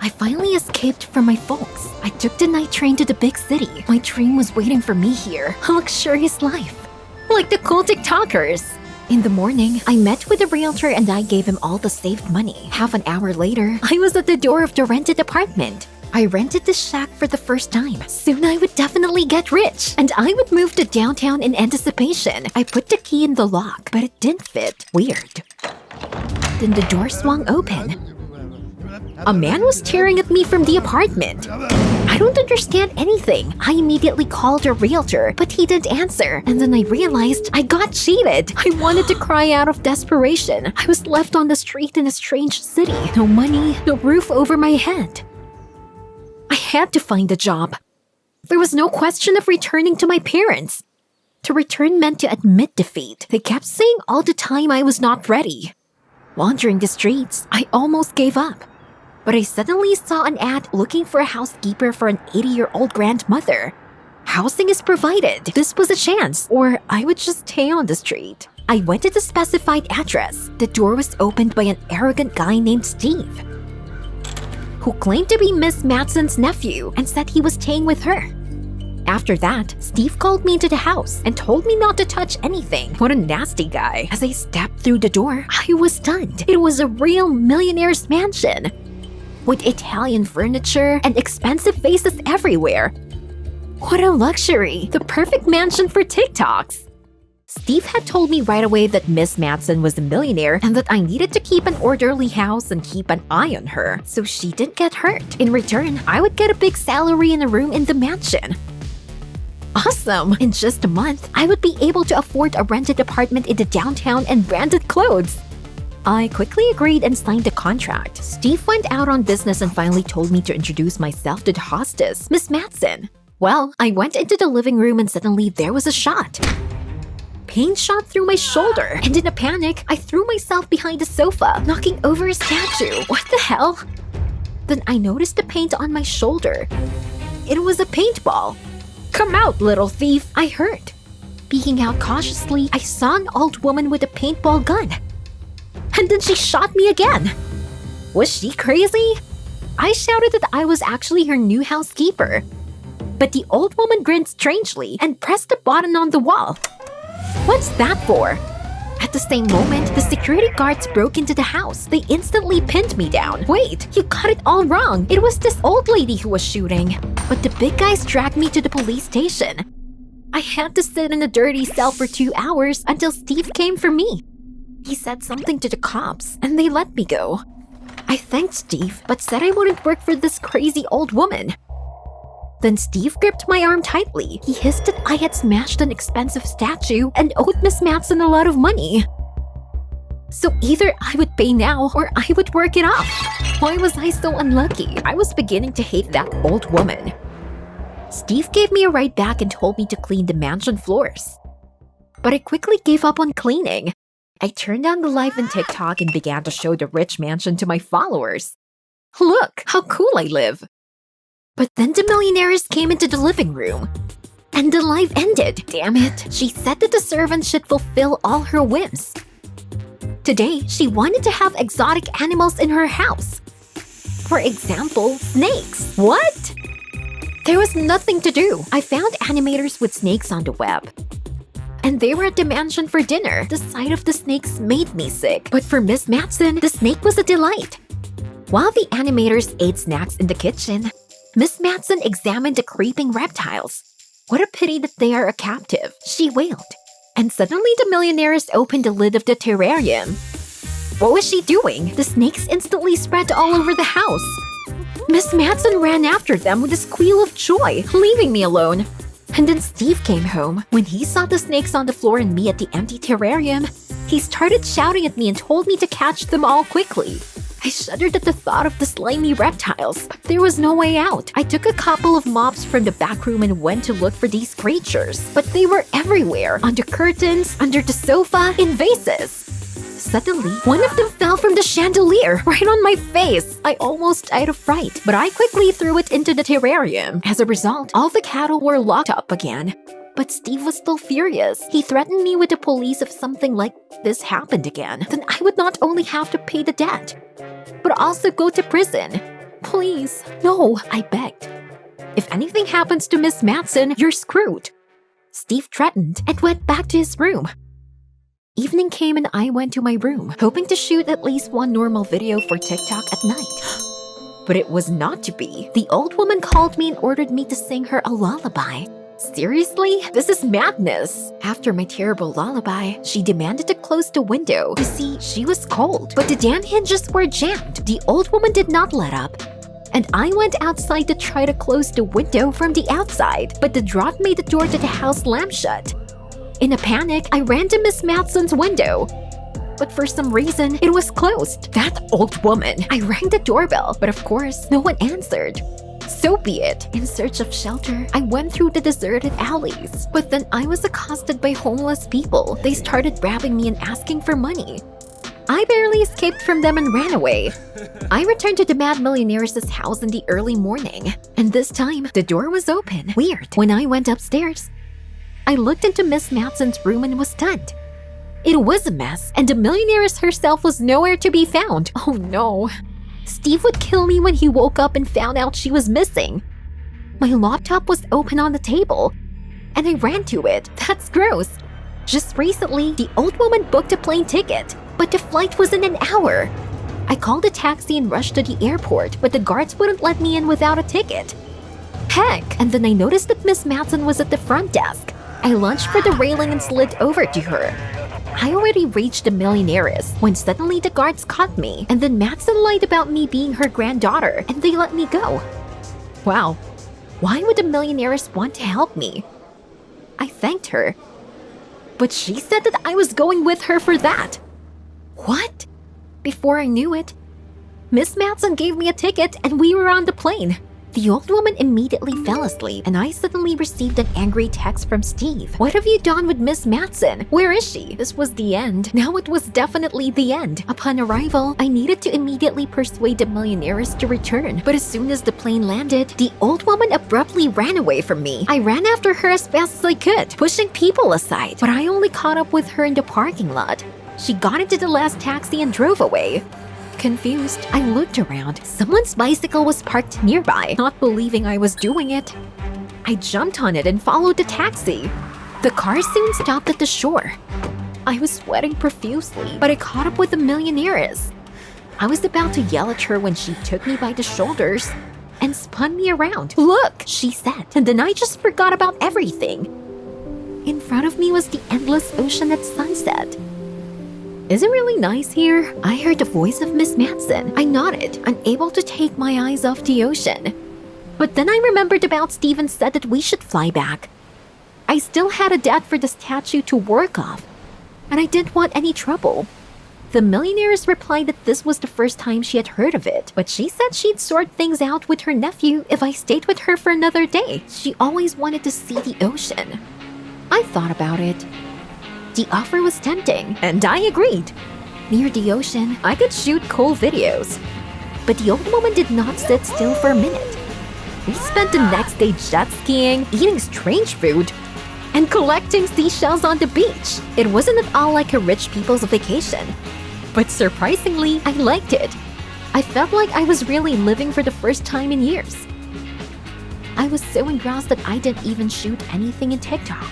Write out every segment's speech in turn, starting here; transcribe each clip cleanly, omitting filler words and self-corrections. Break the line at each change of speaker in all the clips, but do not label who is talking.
I finally escaped from my folks. I took the night train to the big city. My dream was waiting for me here. A luxurious life. Like the cool TikTokers. In the morning, I met with a realtor and I gave him all the saved money. Half an hour later, I was at the door of the rented apartment. I rented the shack for the first time. Soon I would definitely get rich, and I would move to downtown in anticipation. I put the key in the lock, but it didn't fit. Weird. Then the door swung open. A man was staring at me from the apartment. I don't understand anything. I immediately called a realtor, but he didn't answer. And then I realized I got cheated. I wanted to cry out of desperation. I was left on the street in a strange city. No money, no roof over my head. I had to find a job. There was no question of returning to my parents. To return meant to admit defeat. They kept saying all the time I was not ready. Wandering the streets, I almost gave up. But I suddenly saw an ad looking for a housekeeper for an 80-year-old grandmother. Housing is provided. This was a chance, or I would just stay on the street. I went to the specified address. The door was opened by an arrogant guy named Steve, who claimed to be Miss Matson's nephew and said he was staying with her. After that, Steve called me into the house and told me not to touch anything. What a nasty guy. As I stepped through the door, I was stunned. It was a real millionaire's mansion, with Italian furniture and expensive vases everywhere. What a luxury! The perfect mansion for TikToks! Steve had told me right away that Miss Matson was a millionaire and that I needed to keep an orderly house and keep an eye on her so she didn't get hurt. In return, I would get a big salary and a room in the mansion. Awesome! In just a month, I would be able to afford a rented apartment in the downtown and branded clothes. I quickly agreed and signed the contract. Steve went out on business and finally told me to introduce myself to the hostess, Miss Matson. Well, I went into the living room and suddenly there was a shot. Pain shot through my shoulder, and in a panic, I threw myself behind the sofa, knocking over a statue. What the hell? Then I noticed the paint on my shoulder. It was a paintball. Come out, little thief, I heard. Peeking out cautiously, I saw an old woman with a paintball gun. And then she shot me again. Was she crazy? I shouted that I was actually her new housekeeper. But the old woman grinned strangely and pressed a button on the wall. What's that for? At the same moment, the security guards broke into the house. They instantly pinned me down. Wait, you got it all wrong. It was this old lady who was shooting. But the big guys dragged me to the police station. I had to sit in a dirty cell for 2 hours until Steve came for me. He said something to the cops, and they let me go. I thanked Steve, but said I wouldn't work for this crazy old woman. Then Steve gripped my arm tightly. He hissed that I had smashed an expensive statue and owed Miss Matson a lot of money. So either I would pay now or I would work it off. Why was I so unlucky? I was beginning to hate that old woman. Steve gave me a ride back and told me to clean the mansion floors. But I quickly gave up on cleaning. I turned on the live in TikTok and began to show the rich mansion to my followers. Look how cool I live. But then the Millionaires came into the living room. And the live ended. Damn it. She said that the servant should fulfill all her whims. Today, she wanted to have exotic animals in her house. For example, snakes. What? There was nothing to do. I found animators with snakes on the web. And they were at the mansion for dinner. The sight of the snakes made me sick. But for Miss Matson, the snake was a delight. While the animators ate snacks in the kitchen, Miss Matson examined the creeping reptiles. What a pity that they are a captive, she wailed. And suddenly the Millionaires opened the lid of the terrarium. What was she doing? The snakes instantly spread all over the house. Miss Matson ran after them with a squeal of joy, leaving me alone. And then Steve came home. When he saw the snakes on the floor and me at the empty terrarium, he started shouting at me and told me to catch them all quickly. I shuddered at the thought of the slimy reptiles, but there was no way out. I took a couple of mops from the back room and went to look for these creatures, but they were everywhere, under curtains, under the sofa, in vases. Suddenly, one of them fell from the chandelier, right on my face. I almost died of fright, but I quickly threw it into the terrarium. As a result, all the cattle were locked up again. But Steve was still furious. He threatened me with the police if something like this happened again. Then I would not only have to pay the debt, but also go to prison. Please, no, I begged. If anything happens to Miss Matson, you're screwed. Steve threatened and went back to his room. Evening came and I went to my room, hoping to shoot at least one normal video for TikTok at night. But it was not to be. The old woman called me and ordered me to sing her a lullaby. Seriously? This is madness. After my terrible lullaby, she demanded to close the window. You see, she was cold, but the damn hinges were jammed. The old woman did not let up, and I went outside to try to close the window from the outside, but the draught made the door to the house slam shut. In a panic, I ran to Miss Matson's window, but for some reason, it was closed. That old woman. I rang the doorbell, but of course, no one answered. So be it. In search of shelter, I went through the deserted alleys. But then I was accosted by homeless people. They started grabbing me and asking for money. I barely escaped from them and ran away. I returned to the Mad Millionaires' house in the early morning, and this time, the door was open. Weird. When I went upstairs, I looked into Miss Matson's room and was stunned. It was a mess, and the millionaires herself was nowhere to be found. Oh no. Steve would kill me when he woke up and found out she was missing. My laptop was open on the table, and I ran to it. That's gross. Just recently, the old woman booked a plane ticket, but the flight was in an hour. I called a taxi and rushed to the airport, but the guards wouldn't let me in without a ticket. Heck! And then I noticed that Miss Matson was at the front desk. I lunged for the railing and slid over to her. I already reached the Millionaires when suddenly the guards caught me, and then Matson lied about me being her granddaughter, and they let me go. Wow, why would the Millionaires want to help me? I thanked her, but she said that I was going with her for that. What? Before I knew it, Miss Matson gave me a ticket and we were on the plane. The old woman immediately fell asleep, and I suddenly received an angry text from Steve. What have you done with Miss Matson? Where is she? This was the end. Now it was definitely the end. Upon arrival, I needed to immediately persuade the Millionaires to return. But as soon as the plane landed, the old woman abruptly ran away from me. I ran after her as fast as I could, pushing people aside. But I only caught up with her in the parking lot. She got into the last taxi and drove away. Confused, I looked around. Someone's bicycle was parked nearby. Not believing I was doing it, I jumped on it and followed the taxi. The car soon stopped at the shore. I was sweating profusely, but I caught up with the Millionaires. I was about to yell at her when she took me by the shoulders and spun me around. Look, she said, and then I just forgot about everything. In front of me was the endless ocean at sunset. Is it really nice here? I heard the voice of Miss Matson. I nodded, unable to take my eyes off the ocean. But then I remembered about Steve and said that we should fly back. I still had a debt for the statue to work off, and I didn't want any trouble. The Millionaires replied that this was the first time she had heard of it, but she said she'd sort things out with her nephew if I stayed with her for another day. She always wanted to see the ocean. I thought about it. The offer was tempting, and I agreed. Near the ocean, I could shoot cool videos. But the old woman did not sit still for a minute. We spent the next day jet skiing, eating strange food, and collecting seashells on the beach. It wasn't at all like a rich people's vacation. But surprisingly, I liked it. I felt like I was really living for the first time in years. I was so engrossed that I didn't even shoot anything in TikTok.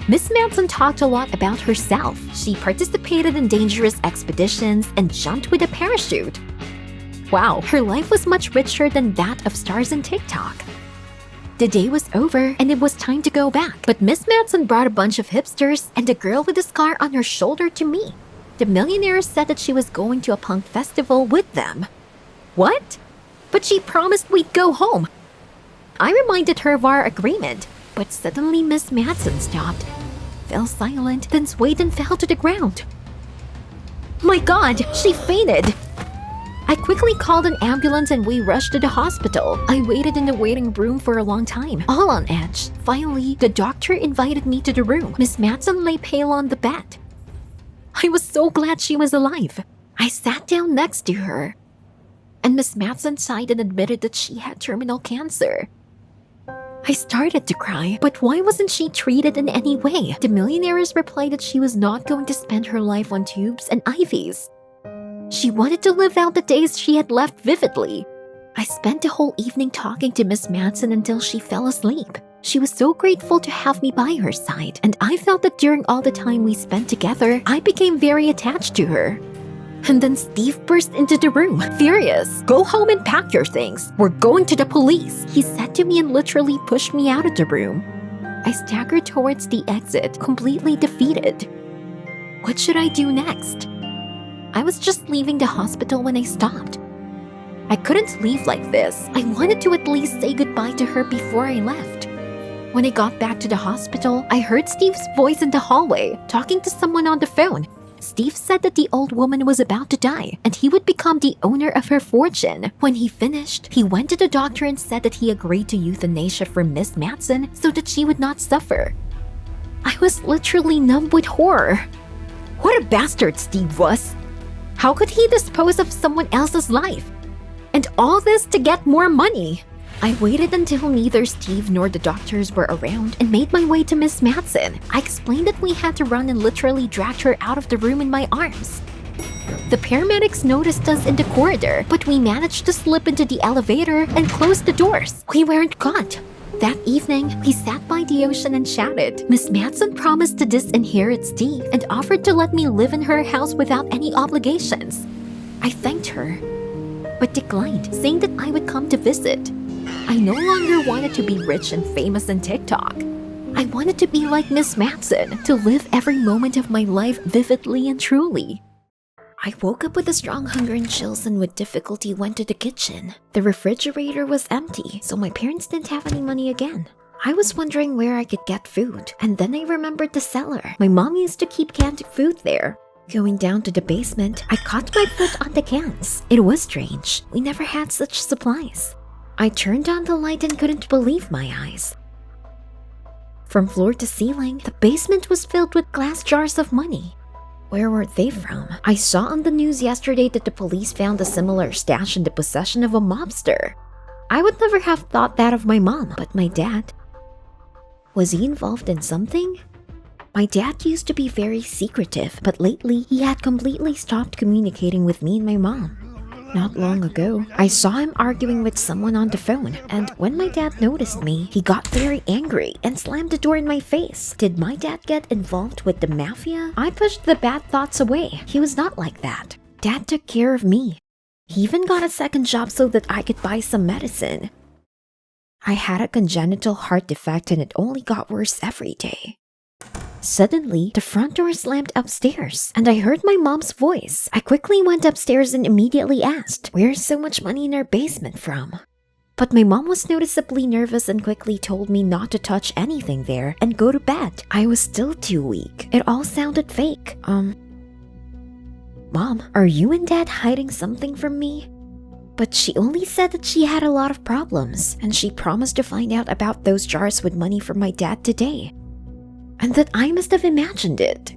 Miss Matson talked a lot about herself. She participated in dangerous expeditions and jumped with a parachute. Wow, her life was much richer than that of stars in TikTok. The day was over and it was time to go back. But Miss Matson brought a bunch of hipsters and a girl with a scar on her shoulder to me. The Millionaires said that she was going to a punk festival with them. What? But she promised we'd go home. I reminded her of our agreement. But suddenly Miss Matson stopped, fell silent, then swayed and fell to the ground. My God, she fainted! I quickly called an ambulance and we rushed to the hospital. I waited in the waiting room for a long time, all on edge. Finally, the doctor invited me to the room. Miss Matson lay pale on the bed. I was so glad she was alive. I sat down next to her, and Miss Matson sighed and admitted that she had terminal cancer. I started to cry, but why wasn't she treated in any way? The Millionaires replied that she was not going to spend her life on tubes and IVs. She wanted to live out the days she had left vividly. I spent the whole evening talking to Miss Madsen until she fell asleep. She was so grateful to have me by her side, and I felt that during all the time we spent together, I became very attached to her. And then Steve burst into the room, furious. "Go home and pack your things. We're going to the police," he said to me and literally pushed me out of the room. I staggered towards the exit, completely defeated. What should I do next? I was just leaving the hospital when I stopped. I couldn't leave like this. I wanted to at least say goodbye to her before I left. When I got back to the hospital, I heard Steve's voice in the hallway, talking to someone on the phone. Steve said that the old woman was about to die, and he would become the owner of her fortune. When he finished, he went to the doctor and said that he agreed to euthanasia for Miss Madsen so that she would not suffer. I was literally numb with horror. What a bastard Steve was! How could he dispose of someone else's life? And all this to get more money! I waited until neither Steve nor the doctors were around and made my way to Miss Madsen. I explained that we had to run and literally dragged her out of the room in my arms. The paramedics noticed us in the corridor, but we managed to slip into the elevator and close the doors. We weren't caught. That evening, we sat by the ocean and chatted. Miss Madsen promised to disinherit Steve and offered to let me live in her house without any obligations. I thanked her, but declined, saying that I would come to visit. I no longer wanted to be rich and famous in TikTok. I wanted to be like Miss Madsen, to live every moment of my life vividly and truly. I woke up with a strong hunger and chills and with difficulty went to the kitchen. The refrigerator was empty, so my parents didn't have any money again. I was wondering where I could get food, and then I remembered the cellar. My mom used to keep canned food there. Going down to the basement, I caught my foot on the cans. It was strange. We never had such supplies. I turned on the light and couldn't believe my eyes. From floor to ceiling, the basement was filled with glass jars of money. Where were they from? I saw on the news yesterday that the police found a similar stash in the possession of a mobster. I would never have thought that of my mom, but my dad. Was he involved in something? My dad used to be very secretive, but lately he had completely stopped communicating with me and my mom. Not long ago, I saw him arguing with someone on the phone, and when my dad noticed me, he got very angry and slammed the door in my face. Did my dad get involved with the mafia? I pushed the bad thoughts away. He was not like that. Dad took care of me. He even got a second job so that I could buy some medicine. I had a congenital heart defect and it only got worse every day. Suddenly, the front door slammed upstairs, and I heard my mom's voice. I quickly went upstairs and immediately asked, "Where's so much money in our basement from?" But my mom was noticeably nervous and quickly told me not to touch anything there and go to bed. I was still too weak. It all sounded fake. Mom, are you and Dad hiding something from me? But she only said that she had a lot of problems, and she promised to find out about those jars with money from my dad today. And that I must have imagined it.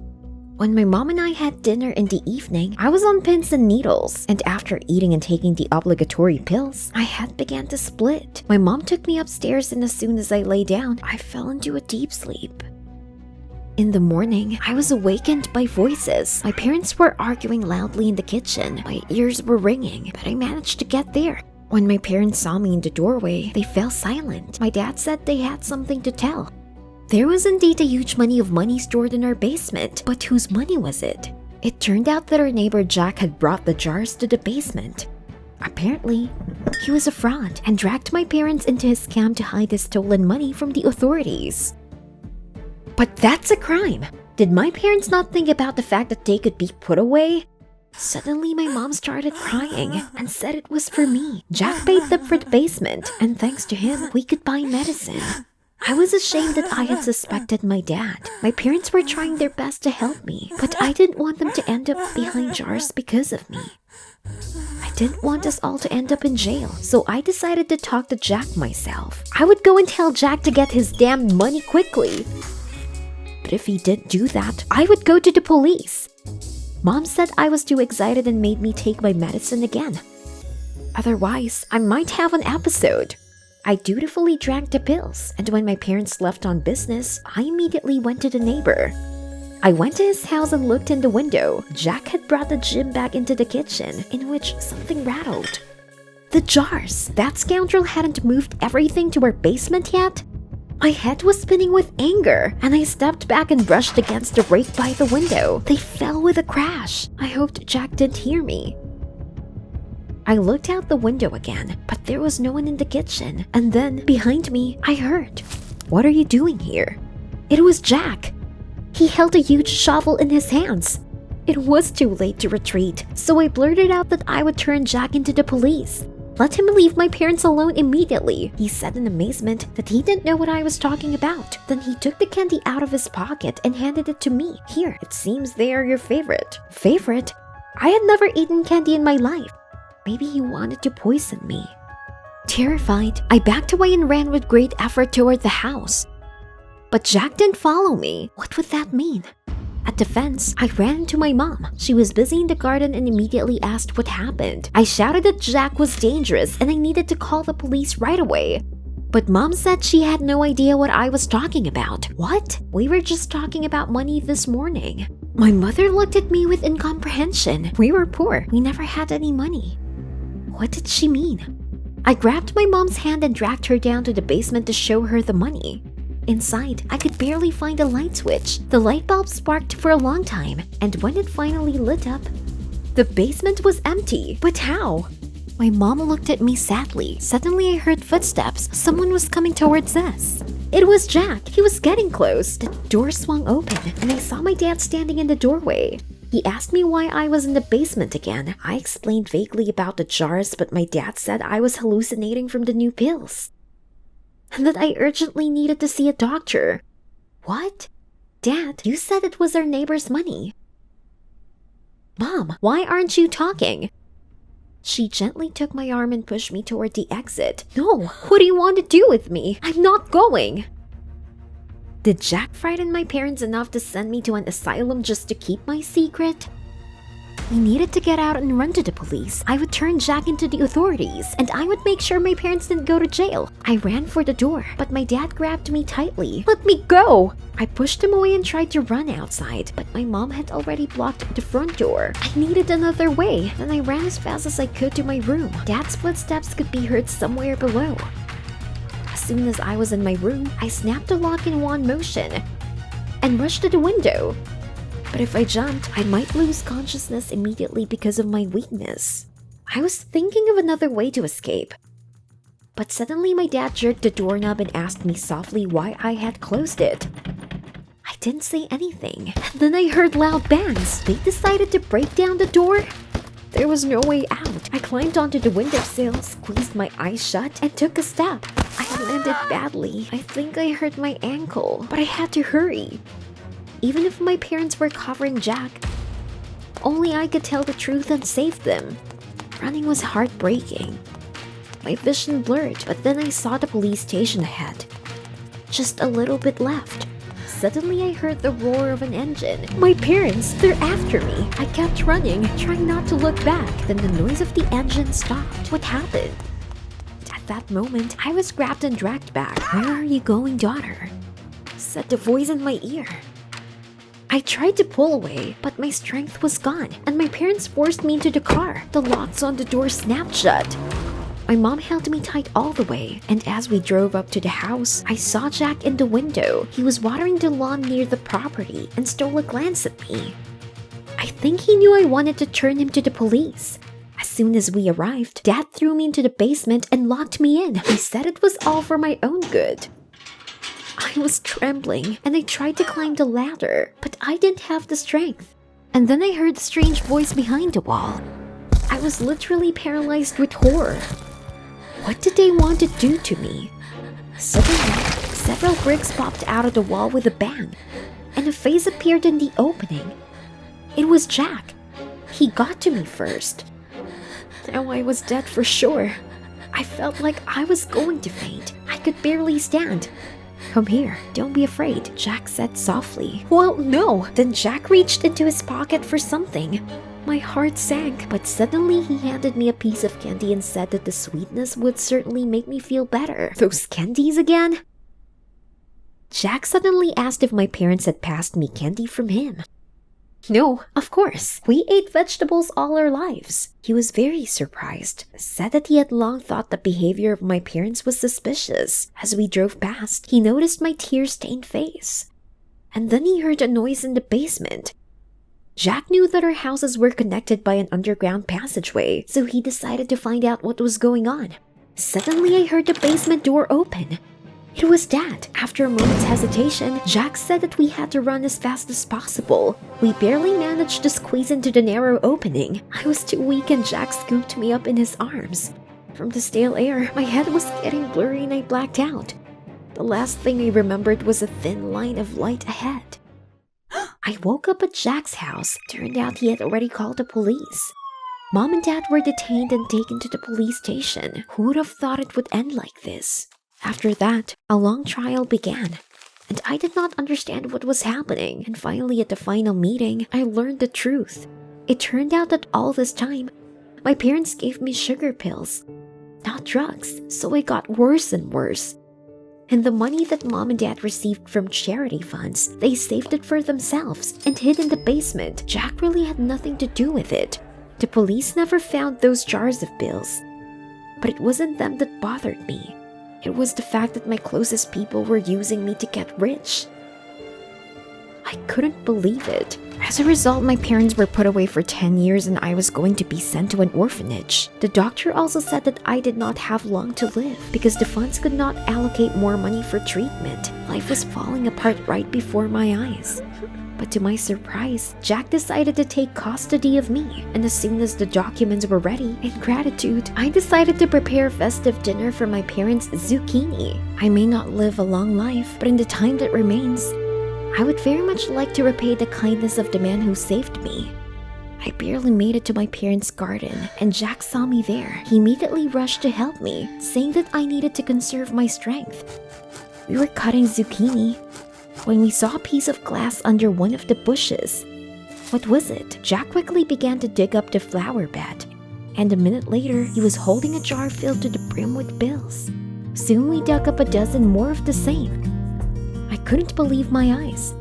When my mom and I had dinner in the evening, I was on pins and needles, and after eating and taking the obligatory pills, my head began to split. My mom took me upstairs, and as soon as I lay down, I fell into a deep sleep. In the morning, I was awakened by voices. My parents were arguing loudly in the kitchen. My ears were ringing, but I managed to get there. When my parents saw me in the doorway, they fell silent. My dad said they had something to tell. There was indeed a huge money of money stored in our basement, but whose money was it? It turned out that our neighbor Jack had brought the jars to the basement. Apparently, he was a fraud and dragged my parents into his scam to hide his stolen money from the authorities. But that's a crime! Did my parents not think about the fact that they could be put away? Suddenly, my mom started crying and said it was for me. Jack paid them for the basement, and thanks to him, we could buy medicine. I was ashamed that I had suspected my dad. My parents were trying their best to help me, but I didn't want them to end up behind jars because of me. I didn't want us all to end up in jail, so I decided to talk to Jack myself. I would go and tell Jack to get his damn money quickly. But if he didn't do that, I would go to the police. Mom said I was too excited and made me take my medicine again. Otherwise, I might have an episode. I dutifully drank the pills, and when my parents left on business, I immediately went to the neighbor. I went to his house and looked in the window. Jack had brought the gym bag into the kitchen, in which something rattled. The jars! That scoundrel hadn't moved everything to our basement yet? My head was spinning with anger, and I stepped back and brushed against the rake by the window. They fell with a crash. I hoped Jack didn't hear me. I looked out the window again, but there was no one in the kitchen. And then, behind me, I heard, "What are you doing here?" It was Jack. He held a huge shovel in his hands. It was too late to retreat, so I blurted out that I would turn Jack into the police. Let him leave my parents alone immediately. He said in amazement that he didn't know what I was talking about. Then he took the candy out of his pocket and handed it to me. "Here, it seems they are your favorite." Favorite? I had never eaten candy in my life. Maybe he wanted to poison me. Terrified, I backed away and ran with great effort toward the house. But Jack didn't follow me. What would that mean? At the fence, I ran into my mom. She was busy in the garden and immediately asked what happened. I shouted that Jack was dangerous and I needed to call the police right away. But Mom said she had no idea what I was talking about. What? We were just talking about money this morning. My mother looked at me with incomprehension. We were poor. We never had any money. What did she mean? I grabbed my mom's hand and dragged her down to the basement to show her the money. Inside, I could barely find a light switch. The light bulb sparked for a long time, and when it finally lit up, the basement was empty. But how? My mom looked at me sadly. Suddenly, I heard footsteps. Someone was coming towards us. It was Jack. He was getting close. The door swung open, and I saw my dad standing in the doorway. He asked me why I was in the basement again. I explained vaguely about the jars, but my dad said I was hallucinating from the new pills, and that I urgently needed to see a doctor. What? Dad, you said it was our neighbor's money. Mom, why aren't you talking? She gently took my arm and pushed me toward the exit. No, what do you want to do with me? I'm not going. Did Jack frighten my parents enough to send me to an asylum just to keep my secret? We needed to get out and run to the police. I would turn Jack into the authorities, and I would make sure my parents didn't go to jail. I ran for the door, but my dad grabbed me tightly. Let me go! I pushed him away and tried to run outside, but my mom had already blocked the front door. I needed another way, and I ran as fast as I could to my room. Dad's footsteps could be heard somewhere below. As soon as I was in my room, I snapped the lock in one motion and rushed to the window. But if I jumped, I might lose consciousness immediately because of my weakness. I was thinking of another way to escape. But suddenly my dad jerked the doorknob and asked me softly why I had closed it. I didn't say anything. And then I heard loud bangs. They decided to break down the door? There was no way out. I climbed onto the windowsill, squeezed my eyes shut, and took a step. I landed badly. I think I hurt my ankle, but I had to hurry. Even if my parents were covering Jack, only I could tell the truth and save them. Running was heartbreaking. My vision blurred, but then I saw the police station ahead. Just a little bit left. Suddenly I heard the roar of an engine. My parents, they're after me. I kept running, trying not to look back. Then the noise of the engine stopped. What happened? At that moment, I was grabbed and dragged back. "Where are you going, daughter?" said the voice in my ear. I tried to pull away, but my strength was gone, and my parents forced me into the car. The locks on the door snapped shut. My mom held me tight all the way, and as we drove up to the house, I saw Jack in the window. He was watering the lawn near the property and stole a glance at me. I think he knew I wanted to turn him to the police. As soon as we arrived, Dad threw me into the basement and locked me in. He said it was all for my own good. I was trembling, and I tried to climb the ladder, but I didn't have the strength. And then I heard a strange voice behind the wall. I was literally paralyzed with horror. What did they want to do to me? Suddenly, several bricks popped out of the wall with a bang, and a face appeared in the opening. It was Jack. He got to me first. Now I was dead for sure. I felt like I was going to faint. I could barely stand. "Come here, don't be afraid," Jack said softly. Well, no. Then Jack reached into his pocket for something. My heart sank, but suddenly he handed me a piece of candy and said that the sweetness would certainly make me feel better. Those candies again? Jack suddenly asked if my parents had passed me candy from him. No, of course. We ate vegetables all our lives. He was very surprised, said that he had long thought the behavior of my parents was suspicious. As we drove past, he noticed my tear-stained face. And then he heard a noise in the basement. Jack knew that our houses were connected by an underground passageway, so he decided to find out what was going on. Suddenly, I heard the basement door open. It was Dad. After a moment's hesitation, Jack said that we had to run as fast as possible. We barely managed to squeeze into the narrow opening. I was too weak and Jack scooped me up in his arms. From the stale air, my head was getting blurry and I blacked out. The last thing I remembered was a thin line of light ahead. I woke up at Jack's house. Turned out he had already called the police. Mom and Dad were detained and taken to the police station. Who would have thought it would end like this? After that, a long trial began, and I did not understand what was happening. And finally, at the final meeting, I learned the truth. It turned out that all this time, my parents gave me sugar pills, not drugs, so it got worse and worse. And the money that Mom and Dad received from charity funds, they saved it for themselves and hid in the basement. Jack really had nothing to do with it. The police never found those jars of bills. But it wasn't them that bothered me. It was the fact that my closest people were using me to get rich. I couldn't believe it. As a result, my parents were put away for 10 years and I was going to be sent to an orphanage. The doctor also said that I did not have long to live because the funds could not allocate more money for treatment. Life was falling apart right before my eyes. But to my surprise, Jack decided to take custody of me. And as soon as the documents were ready, in gratitude, I decided to prepare a festive dinner for my parents' zucchini. I may not live a long life, but in the time that remains, I would very much like to repay the kindness of the man who saved me. I barely made it to my parents' garden, and Jack saw me there. He immediately rushed to help me, saying that I needed to conserve my strength. We were cutting zucchini when we saw a piece of glass under one of the bushes. What was it? Jack quickly began to dig up the flower bed, and a minute later, he was holding a jar filled to the brim with bills. Soon we dug up a dozen more of the same. I couldn't believe my eyes.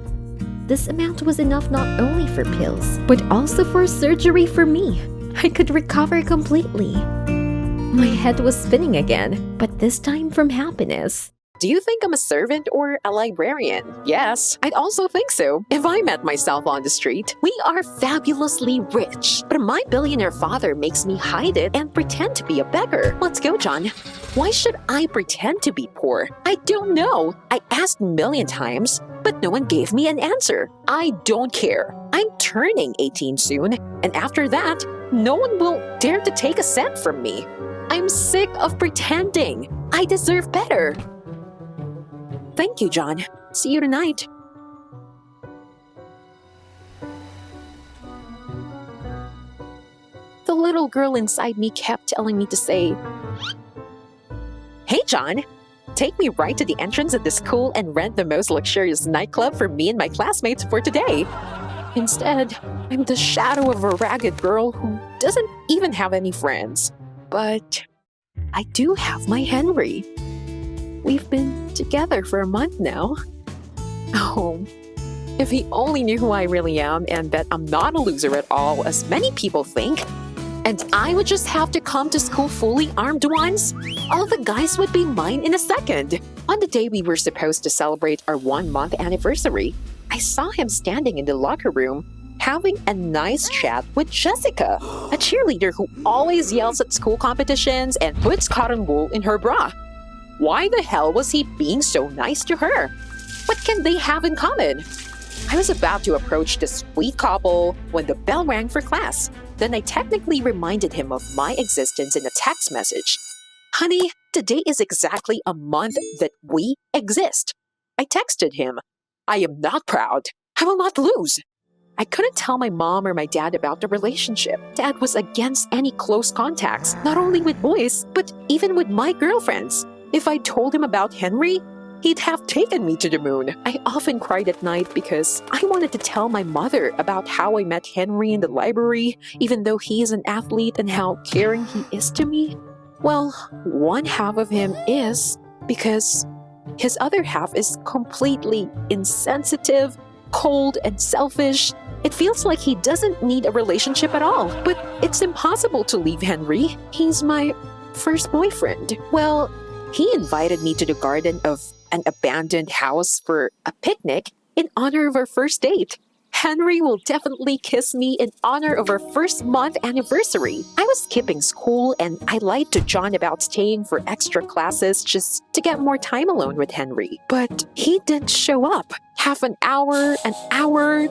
This amount was enough not only for pills, but also for surgery for me. I could recover completely. My head was spinning again, but this time from happiness.
Do you think I'm a servant or a librarian? Yes, I'd also think so if I met myself on the street. We are fabulously rich, but my billionaire father makes me hide it and pretend to be a beggar. Let's go, John. Why should I pretend to be poor? I don't know. I asked a million times, but no one gave me an answer. I don't care. I'm turning 18 soon, and after that, no one will dare to take a cent from me. I'm sick of pretending. I deserve better. Thank you, John. See you tonight. The little girl inside me kept telling me to say, "Hey, John, take me right to the entrance of this cool and rent the most luxurious nightclub for me and my classmates for today." Instead, I'm the shadow of a ragged girl who doesn't even have any friends. But I do have my Henry. We've been together for a month now. Oh, if he only knew who I really am and that I'm not a loser at all, as many people think, and I would just have to come to school fully armed once, all the guys would be mine in a second. On the day we were supposed to celebrate our 1-month anniversary, I saw him standing in the locker room having a nice chat with Jessica, a cheerleader who always yells at school competitions and puts cotton wool in her bra. Why the hell was he being so nice to her? What can they have in common? I was about to approach the sweet couple when the bell rang for class. Then I technically reminded him of my existence in a text message. "Honey, today is exactly a month that we exist." I texted him, "I am not proud. I will not lose." I couldn't tell my mom or my dad about the relationship. Dad was against any close contacts, not only with boys, but even with my girlfriends. If I told him about Henry, he'd have taken me to the moon. I often cried at night because I wanted to tell my mother about how I met Henry in the library, even though he is an athlete, and how caring he is to me. Well, one half of him is, because his other half is completely insensitive, cold, and selfish. It feels like he doesn't need a relationship at all. But it's impossible to leave Henry. He's my first boyfriend. Well, he invited me to the garden of an abandoned house for a picnic in honor of our first date. Henry will definitely kiss me in honor of our first month anniversary. I was skipping school and I lied to John about staying for extra classes just to get more time alone with Henry. But he didn't show up. Half an hour,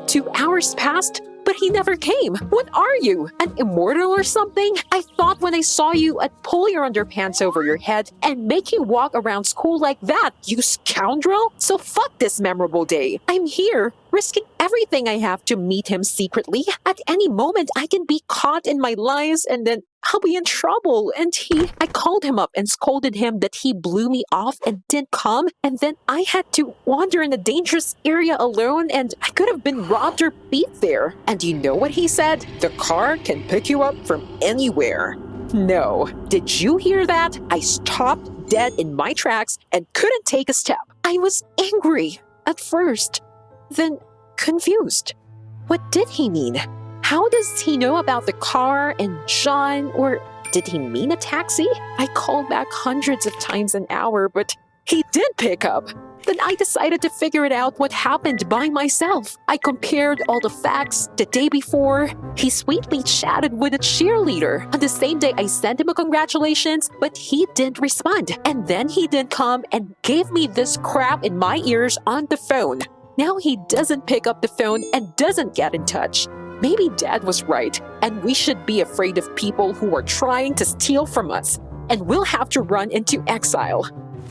2 hours passed, but he never came. What are you, an immortal or something? I thought when I saw you, I'd pull your underpants over your head and make you walk around school like that, you scoundrel. So fuck this memorable day. I'm here, risking everything I have to meet him secretly. At any moment, I can be caught in my lies and then I'll be in trouble. And I called him up and scolded him that he blew me off and didn't come. And then I had to wander in a dangerous area alone and I could have been robbed or beat there. And you know what he said? The car can pick you up from anywhere. No. Did you hear that? I stopped dead in my tracks and couldn't take a step. I was angry at first, then confused. What did he mean? How does he know about the car and John, or did he mean a taxi? I called back hundreds of times an hour, but he did pick up. Then I decided to figure it out what happened by myself. I compared all the facts the day before. He sweetly chatted with a cheerleader. On the same day, I sent him a congratulations, but he didn't respond. And then he didn't come and gave me this crap in my ears on the phone. Now he doesn't pick up the phone and doesn't get in touch. Maybe Dad was right, and we should be afraid of people who are trying to steal from us, and we'll have to run into exile.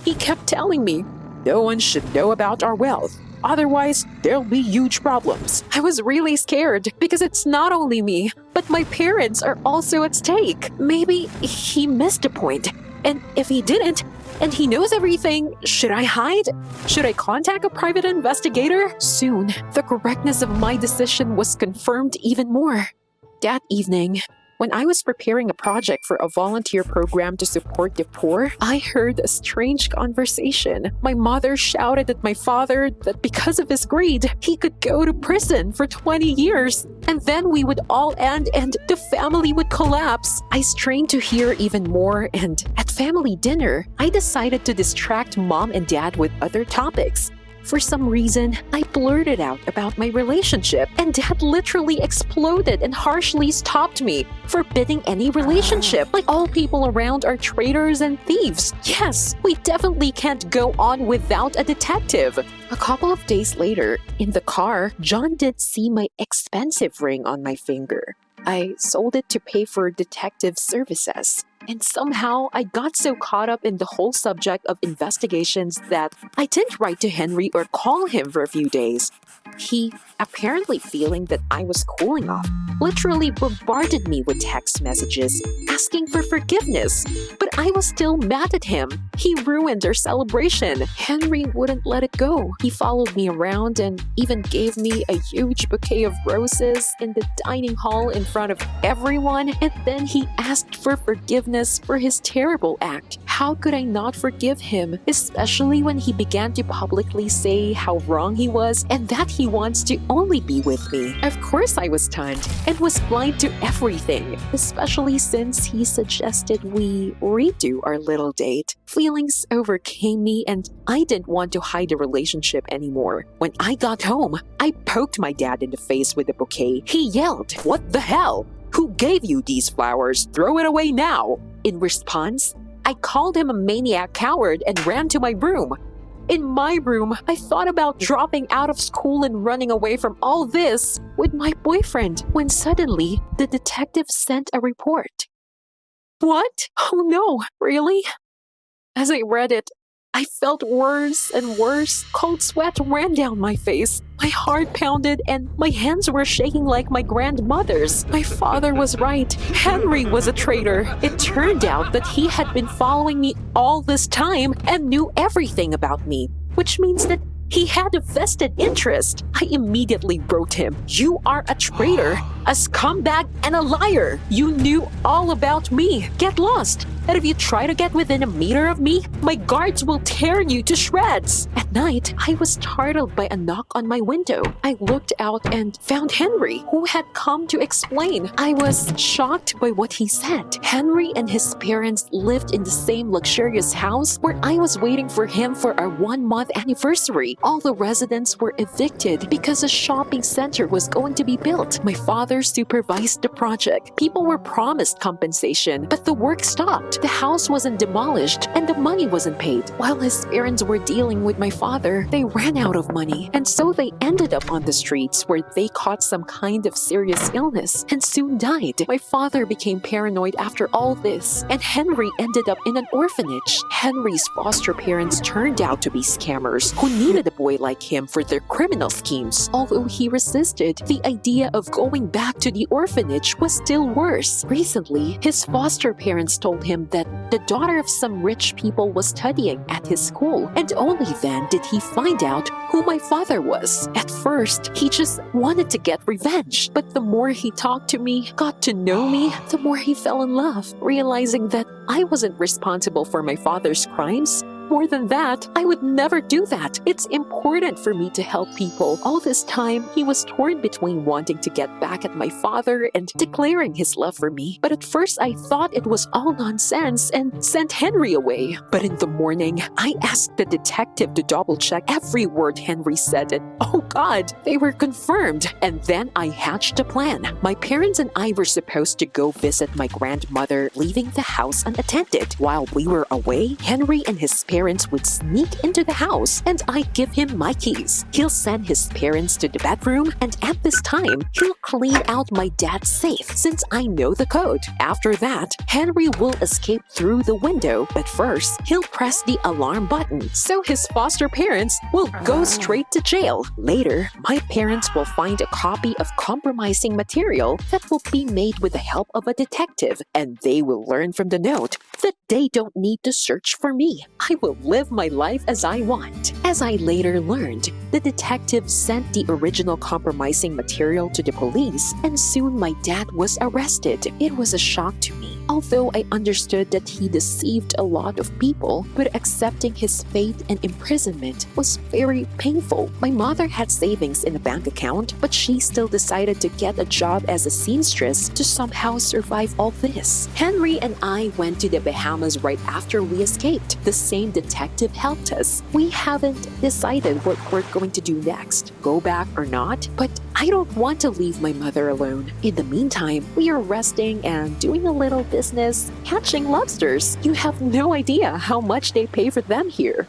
He kept telling me, no one should know about our wealth. Otherwise, there'll be huge problems. I was really scared because it's not only me, but my parents are also at stake. Maybe he missed a point. And if he didn't, and he knows everything, should I hide? Should I contact a private investigator? Soon, the correctness of my decision was confirmed even more. That evening, when I was preparing a project for a volunteer program to support the poor, I heard a strange conversation. My mother shouted at my father that because of his greed, he could go to prison for 20 years. And then we would all end and the family would collapse. I strained to hear even more, and at family dinner, I decided to distract Mom and Dad with other topics. For some reason, I blurted out about my relationship, and Dad literally exploded and harshly stopped me, forbidding any relationship. Like all people around are traitors and thieves. Yes, we definitely can't go on without a detective. A couple of days later, in the car, John did see my expensive ring on my finger. I sold it to pay for detective services. And somehow, I got so caught up in the whole subject of investigations that I didn't write to Henry or call him for a few days. He, apparently feeling that I was cooling off, literally bombarded me with text messages asking for forgiveness. But I was still mad at him. He ruined our celebration. Henry wouldn't let it go. He followed me around and even gave me a huge bouquet of roses in the dining hall in front of everyone. And then he asked for forgiveness for his terrible act. How could I not forgive him? Especially when he began to publicly say how wrong he was and that he wants to only be with me. Of course I was stunned and was blind to everything, especially since he suggested we redo our little date. Feelings overcame me and I didn't want to hide the relationship anymore. When I got home, I poked my dad in the face with the bouquet. He yelled, "What the hell? Who gave you these flowers? Throw it away now!" In response, I called him a maniac coward and ran to my room. In my room, I thought about dropping out of school and running away from all this with my boyfriend when suddenly the detective sent a report. What? Oh no, really? As I read it, I felt worse and worse. Cold sweat ran down my face. My heart pounded and my hands were shaking like my grandmother's. My father was right. Henry was a traitor. It turned out that he had been following me all this time and knew everything about me, which means that he had a vested interest. I immediately wrote him, "You are a traitor. A scumbag and a liar! You knew all about me! Get lost! And if you try to get within a meter of me, my guards will tear you to shreds! At night, I was startled by a knock on my window. I looked out and found Henry, who had come to explain. I was shocked by what he said. Henry and his parents lived in the same luxurious house where I was waiting for him for our 1-month anniversary. All the residents were evicted because a shopping center was going to be built. My father supervised the project. People were promised compensation, but the work stopped. The house wasn't demolished and the money wasn't paid. While his parents were dealing with my father, they ran out of money, and so they ended up on the streets where they caught some kind of serious illness and soon died. My father became paranoid after all this, and Henry ended up in an orphanage. Henry's foster parents turned out to be scammers who needed a boy like him for their criminal schemes. Although he resisted, the idea of going back to the orphanage was still worse. Recently, his foster parents told him that the daughter of some rich people was studying at his school, and only then did he find out who my father was. At first, he just wanted to get revenge, but the more he talked to me, got to know me, the more he fell in love, realizing that I wasn't responsible for my father's crimes. More than that, I would never do that. It's important for me to help people. All this time, he was torn between wanting to get back at my father and declaring his love for me. But at first, I thought it was all nonsense and sent Henry away. But in the morning, I asked the detective to double-check every word Henry said, and oh God, they were confirmed. And then I hatched a plan. My parents and I were supposed to go visit my grandmother, leaving the house unattended. While we were away, Henry and his parents would sneak into the house and I'd give him my keys. He'll send his parents to the bedroom, and at this time, he'll clean out my dad's safe since I know the code. After that, Henry will escape through the window, but first, he'll press the alarm button, so his foster parents will go straight to jail. Later, my parents will find a copy of compromising material that will be made with the help of a detective, and they will learn from the note that they don't need to search for me. I will live my life as I want. As I later learned, the detective sent the original compromising material to the police, and soon my dad was arrested. It was a shock to me. Although I understood that he deceived a lot of people, but accepting his fate and imprisonment was very painful. My mother had savings in a bank account, but she still decided to get a job as a seamstress to somehow survive all this. Henry and I went to the Bahamas right after we escaped. The same detective helped us. We haven't decided what we're going to do next, go back or not, but I don't want to leave my mother alone. In the meantime, we are resting and doing a little business, catching lobsters. You have no idea how much they pay for them here.